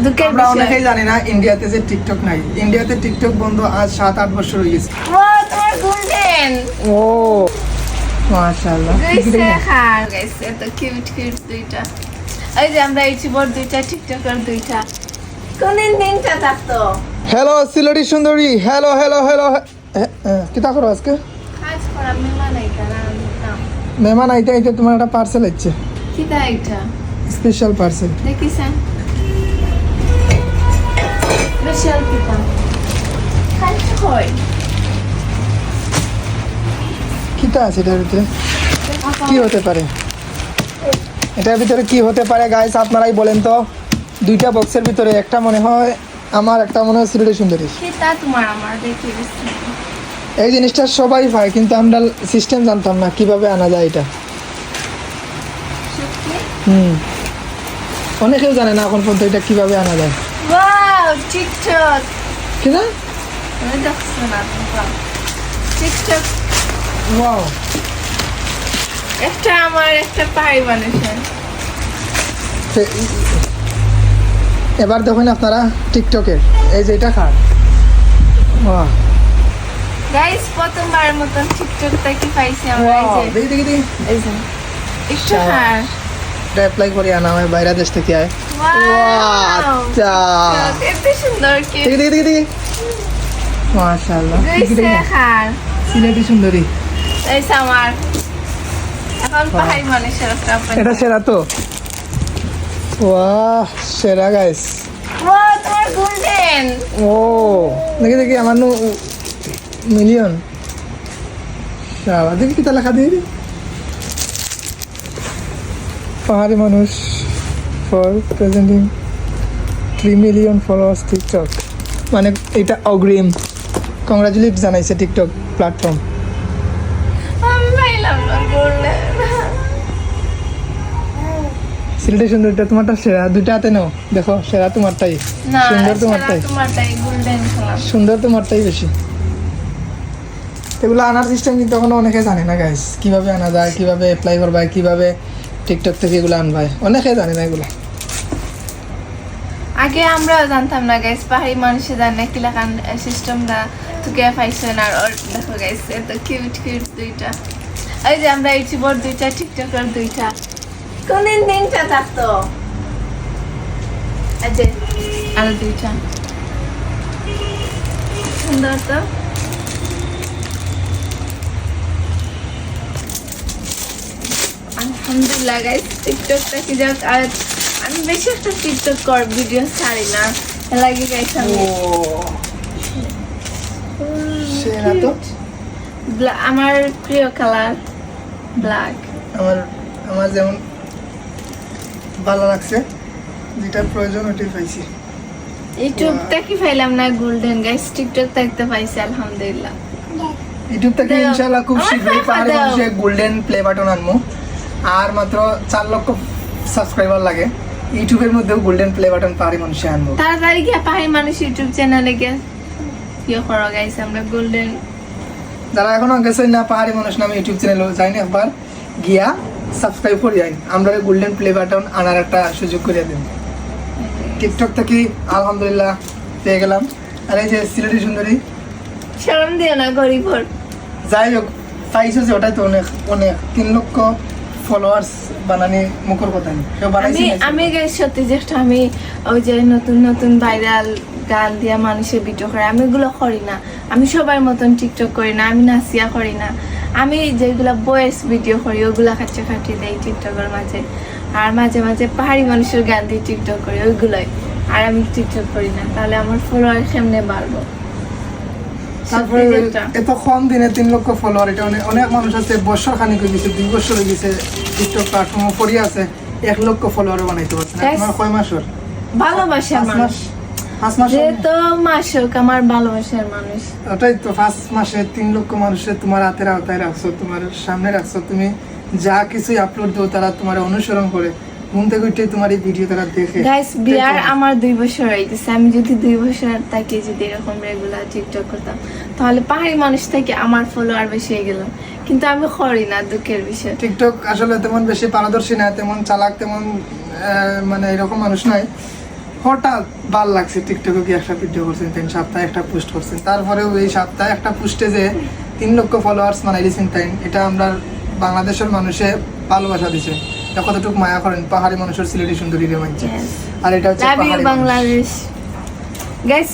আমরা অনেকেই জানি না ইন্ডিয়াতে যে টিকটক নাই। ইন্ডিয়াতে টিকটক বন্ধ আজ 7-8 বছর হয়ে গেছে। তোমার গোল্ডেন ও মাশাআল্লাহ, গাইস এত কিউট কিউট দুইটা। এই যে আমরা ইউটিউবার দুইটা, টিকটকার দুইটা, কোনদিন তিনটা থাকতো। হ্যালো সিলেটি সুন্দরী, হ্যালো হ্যালো হ্যালো। কি তা করো আজকে? কাজ করা মেহমান আইতা না। মেহমান আইতে আইতে তোমার একটা পার্সেল হচ্ছে, কি তা এটা? Special parcel. দেখিছেন স্পেশাল কিতা কাজ হয়। কিতা আছে এটার ভিতরে? কি হতে পারে এটার ভিতরে? কি হতে পারে গাইস আপনারাই বলেন তো। দুইটা বক্সের ভিতরে একটা মনে হয় আমার, একটা মনে হয় সিলেটি সুন্দরী। কিতা তোমার আমার দেখি। এই জিনিসটা সবাই পায় কিন্তু আমরা সিস্টেম জানতাম না কিভাবে আনা যায় এটা। অনেকেও জানে না এখন পর্যন্ত এটা কিভাবে আনা যায়। ওয়াও টিকটক কি না? আমি দেখছি না টিকটক। ওয়াও, একটা আমার একটা পাই বানিয়েছেন। এবার দেখুন আপনারা টিকটকের এই যে এটা খান। ওয়াও গাইস প্রথমবারের মতন টিকটক থেকে পাইছি আমরা। এই যে দেখি দেখি দেখি এই যে একটু হার এটা অ্যাপ্লাই করে আনা হয় বাইরে দেশ থেকে আয়। ওয়াও আচ্ছা এত সুন্দর কি দেখি দেখি দেখি দেখি মাশাআল্লাহ, গাইস হার সিলেটি সুন্দরী। এই আমার এখন পাহাড়ি মানুষের একটা এটা সেরা তো। ওয়াহ সেরা গাইস। ওয়াও তোমার গোল্ডেন। ও দেখি দেখি আমার নু মিলিয়ন। দেখি কি তা লেখা দিয়ে পাহাড়ি মানুষ for presenting 3 million followers TikTok. মানে এটা অগ্রিম কংগ্রাচুলেট জানাইছে টিকটক প্ল্যাটফর্ম। আমি পাইলাম না গোল্ডেন। সিলেটি সুন্দরটা তোমারটা সেরা, দুইটা হাতে নাও দেখো সেরা তোমারটাই। না সুন্দর তোমারটাই, তোমারটাই গোল্ডেন খেলা। সুন্দর তোমারটাই বেশি। এগুলো আনার সিস্টেম কিন্তু এখনো অনেকে জানে না গাইস, কিভাবে আনা যায়, কিভাবে অ্যাপ্লাই করবা, কিভাবে টিকটক থেকে এগুলো আনবাই, অনেকে জানে না এগুলো। আগে আমরাও জানতাম না গাইস, পাহাড়ি মানুষে জানে কি লেখান সিস্টেমটা তোকে পাইছেন। আর দেখো গাইস এত কিউট কিউট দুইটা। এই যে আমরা ইউটিউবার দুইটা, টিকটকার দুইটা, কোনদিন তিনটা থাকতো। এই যে আরো দুইটা সুন্দর তো। আলহামদুলিল্লাহ গাইস টিকটকটা কি যাক। আর আমি বেশি একটা টিকটক কর ভিডিও ছাড়ি না, লাগে গাইস আমি সেরা তো। আমার প্রিয় কালার ব্ল্যাক। আমার আমার যেমন ভালো লাগছে, যেটা প্রয়োজন ওটাই পাইছি। ইউটিউবটা কি পাইলাম না গোল্ডেন গাইস, টিকটক থাকতে পাইছি আলহামদুলিল্লাহ। ইউটিউব থেকে দাও। ইনশাআল্লাহ খুব আমার শীঘ্রই টাকা পাহাড়ি দাও। মানুষে গোল্ডেন প্লে বাটন আনবো। আর মাত্র 4 লক্ষ সাবস্ক্রাইবার লাগে, ইউটিউবের মধ্যেও গোল্ডেন প্লে বাটন পাহাড়ি মানুষে আনবো। তাড়াতাড়ি গিয়ে পাহাড়ি মানুষ ইউটিউব চ্যানেলে গিয়ে ইয়ে করো গাইস, আমরা গোল্ডেন। যারা এখনো গেছেন না পাহাড়ি মানুষ নামে ইউটিউব চ্যানেল, যাই না একবার গিয়া সাবস্ক্রাইব করে যাই, আমরা গোল্ডেন প্লে বাটন আনার একটা সুযোগ করে দিন। টিকটক থেকে আলহামদুলিল্লাহ পেয়ে গেলাম। আর এই যে সিলেটি সুন্দরী, শরম দিও না গরিব। যাই হোক পাইছো যে ওটাই তো অনেক অনেক। 3 লক্ষ ফলোয়ার্স বানানি মুখের কথা নেই, কেউ বানাইছে আমি আমি গাইস সত্যি যেটা আমি ওই যে নতুন নতুন ভাইরাল গান দিয়া মানুষের ভিডিও করে, আমি এগুলো করি না। আমি সবার মতন টিকটক করি না, আমি নাচিয়া করি না। আমি যেগুলা ভয়েস ভিডিও করি ওগুলা কাটি দেই টিকটকের মাঝে। আর মাঝে মাঝে পাহাড়ি মানুষের গান দিয়ে টিকটক করি ওইগুলোই। আর আমি টিকটক করি না, তাহলে আমার ফলোয়ার কেমনে বাড়বো? তারপরে এত কম দিনে 3 লক্ষ ফলোয়ার, এটা অনেক অনেক মানুষ আছে বছর খানিক হয়ে গেছে, 2 বছর হয়ে গেছে টিকটক প্ল্যাটফর্ম পড়ে আছে, 1 লক্ষ ফলোয়ার বানাইতে পারছে না। তোমার কয় মাস ওর? ভালোবাসা 5 মাস। 5 মাস যেহেতু মাসুক আমার ভালোবাসার মানুষ। ওটাই তো 5 মাসে 3 লক্ষ মানুষের তোমার হাতের আওতায় রাখছো, তোমার সামনে রাখছো। তুমি যা কিছুই আপলোড দাও তারা তোমার অনুসরণ করে, ঘুম থেকে উঠে তোমার এই ভিডিও তারা দেখে। গাইস বিয়ার আমার 2 বছর হয়ে গেছে। আমি যদি 2 বছর থেকে যদি এরকম রেগুলার টিকটক করতাম তাহলে পাহাড়ি মানুষ থেকে আমার ফলোয়ার বেশি হয়ে গেল। কিন্তু আমি করি না, দুঃখের বিষয়। টিকটক আসলে তেমন বেশি পারদর্শী না, তেমন চালাক, তেমন মানে এরকম মানুষ নয়। হঠাৎ ভাল লাগছে টিকটকে কি একটা ভিডিও করছেন 3 সপ্তাহে একটা পোস্ট করছেন, তারপরেও এই সপ্তাহে একটা পোস্টে যে 3 লক্ষ ফলোয়ার্স বানাই দিয়েছেন তাই এটা আমরা বাংলাদেশের মানুষে ভালোবাসা দিছে, কতটুকু মায়া করেন পাহাড়ি মানুষের সিলেটি সুন্দরী রে মানছে। আর এটা হচ্ছে লাভ ইউ পাহাড়ি বাংলাদেশ গাইস,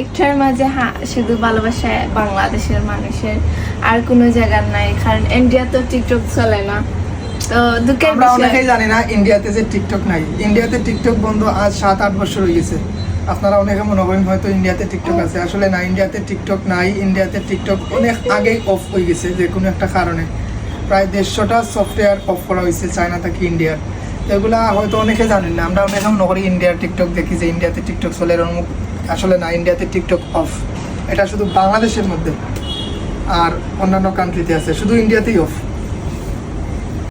একটার মাঝে শুধু ভালোবাসা বাংলাদেশের মানুষের, আর কোনো জায়গার নাই, কারণ ইন্ডিয়া তো টিকটক চলে না। তো দুঃখের আমরা বিষয় অনেকেই জানি না ইন্ডিয়াতে যে টিকটক নাই, ইন্ডিয়াতে টিকটক বন্ধ আজ 7-8 বছর হয়ে গেছে। আপনারা অনেকে মনে করেন হয়তো ইন্ডিয়াতে টিকটক আছে, আসলে না, ইন্ডিয়াতে টিকটক নাই। ইন্ডিয়াতে টিকটক অনেক আগেই অফ হয়ে গেছে যে কোনো একটা কারণে। প্রায় 150টা সফটওয়্যার অফ করা হয়েছে চায়না থেকে ইন্ডিয়ার। এগুলা হয়তো অনেকে জানেন না, আমরা অনেকে মনে করি ইন্ডিয়ার টিকটক দেখি যে ইন্ডিয়াতে টিকটক চলে এরকম। আসলে না, ইন্ডিয়াতে টিকটক অফ। এটা শুধু বাংলাদেশের মধ্যে, আর অন্যান্য কান্ট্রিতে আছে, শুধু ইন্ডিয়াতেই অফ।